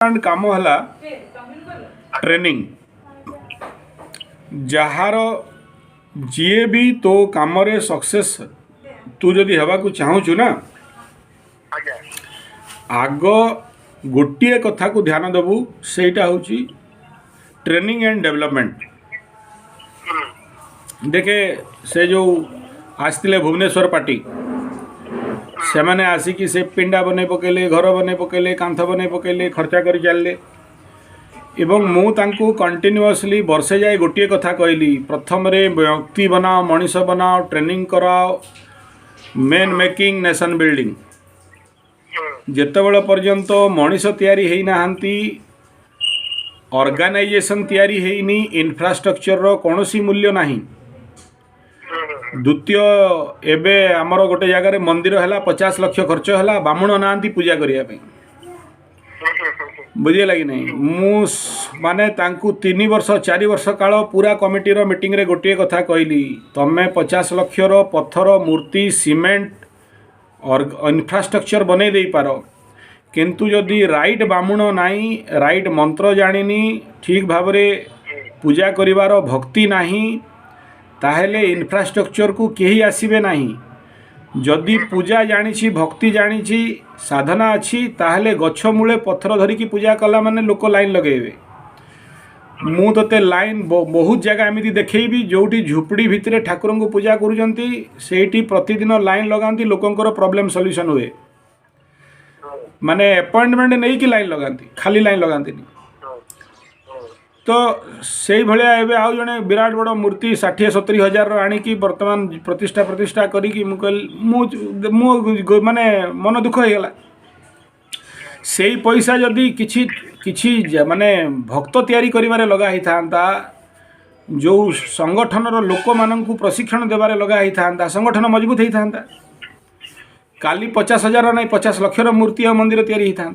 काम है training jar जी भी तो काम रे सक्सेस तू जदि हवा को चाहूँ ना आग गोटे कथा को ध्यान देबू सेटा हूँ ट्रेनिंग एंड डेवलपमेंट। देखे से जो आसते भुवनेश्वर पार्टी से मैंने आसिकी से पिंडा बने पकेले घर बने पकेले कांथ बने पकेले खर्चा कर चलले एवं मु तांकु कंटिन्यूअसली वर्षे जाए गोटे कथा कहली प्रथम रे व्यक्ति बनाओ मनीष बनाओ ट्रेनिंग कराओ मैन मेकिंग नेशन बिल्डिंग जेतेबेले पर्यंत मनीष तैयारी है नाहांती ऑर्गेनाइजेशन तैयारी हैनी इंफ्रास्ट्रक्चर रो कौनसी मूल्य नहीं। द्वितीय एबे आमर गोटे जगार मंदिर है 50 लाख खर्च है बामुण नाहांती पूजा करने बुझे लगी नहीं मु माने तांकु 3 वर्ष 4 वर्ष काल पूरा कमिटी रो मीटिंग रे गोटे कथा कहली तमे 50 लाख रो पत्थर मूर्ति सीमेंट और इंफ्रास्ट्रक्चर बने दे पारो किंतु जदि राइट बामुण नाई राइट मंत्र जानिनी ठीक भाव रे पूजा करिवार भक्ति नाही ताहेले इंफ्रास्ट्रक्चर को केही आसीबे नाही। जदि पूजा जानिछि भक्ति जानिछि साधना अच्छी ताहेले गछ मूले पत्थर धरिकी पूजा कला माने लोक लाइन लगेबे। मु तते लाइन बहुत जगह एमती देखैबी जोटी झुपड़ी भितरे ठाकुर को पूजा करूजंती सेठी प्रतिदिन लाइन लगांती लोकंकर प्रॉब्लम सॉल्यूशन हुए माने अपॉइंटमेंट नहीं कि लाइन लगांती खाली लाइन लगांती तो से भाया एवं आउ जड़े विराट बड़ मूर्ति 60-70 हजार आणिकी बर्तमान प्रतिष्ठा करी माने मन दुख हो गला से पैसा जदि किछि माने भक्त तैयारी करिवारे लगा ही था जो संगठन लोक मानू प्रशिक्षण देवारे लगा ही था संगठन मजबूत ही था काली 50,000 नहीं 50 लाख मूर्ति और मंदिर तैयारी ही था।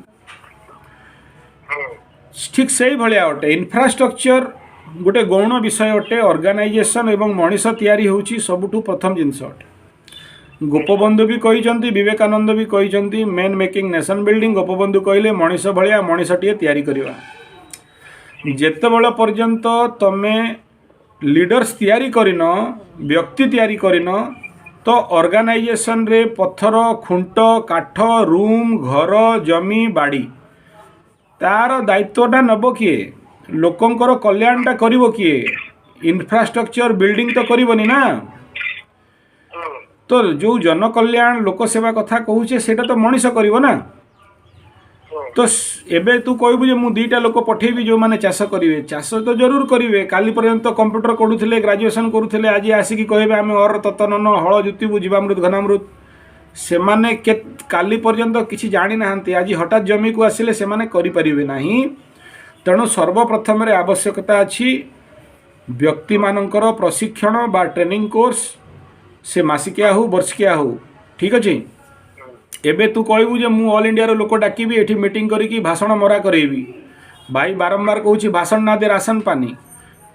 ठीक से भाया अटे इंफ्रास्ट्रक्चर गोटे गौण विषय अटे ऑर्गेनाइजेशन एवं मनीष तैयारी होची सबुठु प्रथम जिनस अटे। गोपबंधु भी कही विवेकानंद भी कही man making nation building Gopabandhu कहले मनीष भाया मनीषटीए तैयारी करवा जेतेबेले पर्यंत तमे लीडर्स तैयारी करिन व्यक्ति तैयारी करिन तो ऑर्गेनाइजेशन रे पत्थर खुंट काठ रूम घर जमी बाड़ी तार दायित्वटा नब किए लोकंकर कल्याणटा करिवो किए इंफ्रास्ट्रक्चर बिल्डिंग तो करबनी ना तो जो जन कल्याण लोक सेवा कथा कहूचे सेटा तो मनीष करिवो ना। तो एबे तू कहबू जे मु 2टा लोक पठेबी जो माने चाष करिवे चाष तो जरूर करिवे काली पर्यंत कंप्यूटर करूथिले ग्रेजुएशन करूथिले आज आसिकी कहबे आमे और ततनन हळ जुतिबु जीवामृत घनामृत से माने के काली पर्यंत किसी जानी नाहांती आज हठात जमी को आसिले से माने करि परिबे नाही। तेणु सर्वप्रथम रे आवश्यकता अछि व्यक्ति मानकर प्रशिक्षण बा ट्रेनिंग कोर्स से मासिकिया हो वर्षिकिया हो ठीक अच्छे। एबे तू कहबू जे मु ऑल इंडिया रो लोक डाकिबी एठी मीटिंग करिकी भाषण मरा करेबी भाई बारंबार कहूँ भाषण ना दे राशन पानी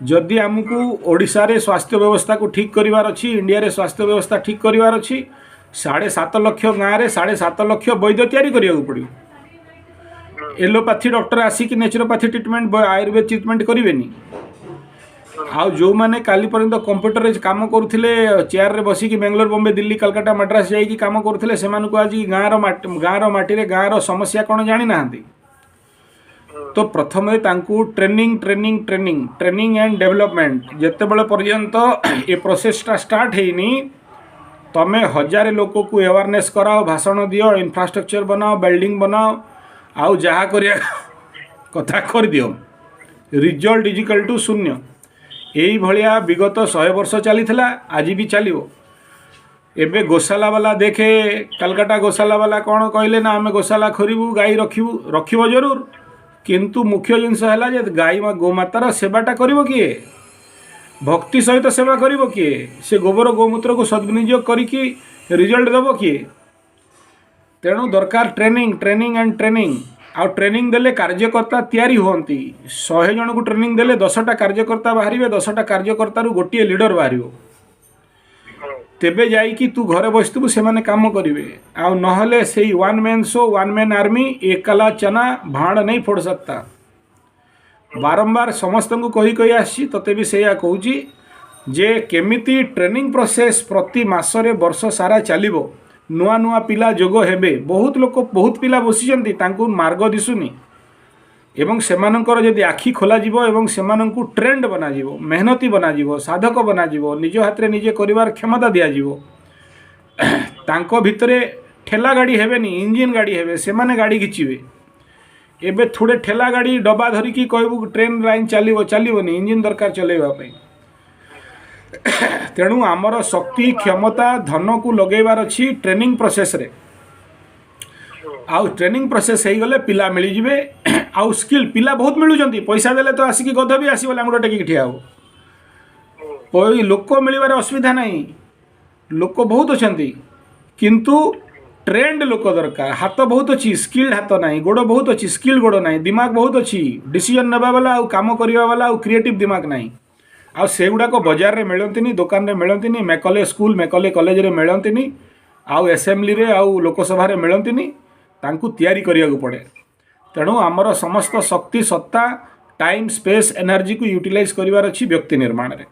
जदि आमको ओडिशा रे स्वास्थ्य व्यवस्था को ठीक करिवार अछि इंडिया रे स्वास्थ्य व्यवस्था ठीक करिवार अछि 7.5 लाख गाँव में 7.5 लाख वैद्य तैयारी करिया पड़ो एलोपैथी डॉक्टर आसिक नेचुरोपैथी ट्रीटमेंट आयुर्वेद ट्रीटमेंट करेनि आउ जो मैंने काली पर्यंत कंप्यूटर काम करुले चेयर रे बसिकी बेंगलोर बॉम्बे दिल्ली कलकत्ता मद्रास जाइकी काम करुले से आज गाँव माटी गाँव समस्या कौन जानी ना तो प्रथम तांकु training training training training and development जेतेबेले पर्यंत ये प्रोसेसटा स्टार्ट हैनी तमे 1000 लोक को अवेयरनेस कराओ भाषण दियो इंफ्रास्ट्रक्चर बनाओ बिल्डिंग बनाओ आउ जहाँ करिया कथा कर दियो रिजल्ट इज इक्वल टू 0 यही भाया विगत 100 वर्ष चली आज भी चलो। एबे गोशाला वाला देखे कलकत्ता गोशाला वाला कौन कहले ना आम गोशाला खोरबू गाई रखिबो जरूर किंतु मुख्य जिनस है गाई गोमातार सेवाटा करिवो किए भक्ति सहित सेवा करिवो किए से गोबर गोमूत्र को सद्विनियोग करिकी रिजल्ट देबो किए। तेणु दरकार ट्रेनिंग ट्रेनिंग एंड ट्रेनिंग आउ ट्रेनिंग देले कार्यकर्ता तैयारी होती 100 जन को ट्रेनिंग देले 10टा कार्यकर्ता बाहर 10टा कार्यकर्ता गोटे लीडर बाहर तेबे जाइकी तू घरे बसतु से काम करेंगे आउ नहले से one man show one man army एकला चना भाड़ नहीं फोड़ सकता बारंबार समस्त को कही कही आसी तते भी से कहूँ जे केमिति ट्रेनिंग प्रोसेस प्रति मासरे वर्ष सारा चलिबो नुआ नुआ पिला जोग हेबे बहुत लोक बहुत पिला बसिचंती तांकु मार्ग दिसुनी एवं सेमानंकर जदि आखि खोला जिवो एवं सेमानंकु ट्रेंड बना जिवो मेहनती बना जिवो साधक बना जिवो निज हाथ रे निजे करिवार क्षमता दिया जिवो तांको भितरे ठेला गाड़ी हेबेनी इंजिन गाड़ी हेबे सेमाने गाड़ी घिचिबे एबे थोड़े ठेला गाड़ी डब्बा धरिकी कहबू ट्रेन लाइन चलिबो चलिबोनी इंजिन दरकार चलेबा पई तेणु आमर शक्ति क्षमता धन को लगेबार अच्छी ट्रेनिंग प्रोसेस रे आउ ट्रेनिंग प्रोसेस हो गले पिला मिल जिवे आउ स्किल पिला बहुत मिलुचंती पैसा देले तो आसिक गध भी आसी लांगुड़ टेकिक ठिया हो लोक मिलबार असुविधा नहीं लोक बहुत अच्छी किंतु ट्रेंड लोक दरकार हाथ बहुत अच्छी स्किल्ड हाथ ना गोड़ बहुत अच्छी स्किल गोड़ ना दिमाग बहुत अच्छी डिसीजन नेबा वाला आउ काम करवा वाला आउ क्रिएटिव दिमाग नहीं आउ से गुड़ाक बजार में मिलती दुकान में मिलती मेकले स्कूल मेकले कॉलेज रे मिलती आउ असेंबली रे आउ लोकसभा रे मिलती तांकु तैयारी करिया पड़े तेणु आमर समस्त शक्ति सत्ता टाइम स्पेस एनर्जी को यूटिलाइज करिवार अछि व्यक्ति निर्माण रे।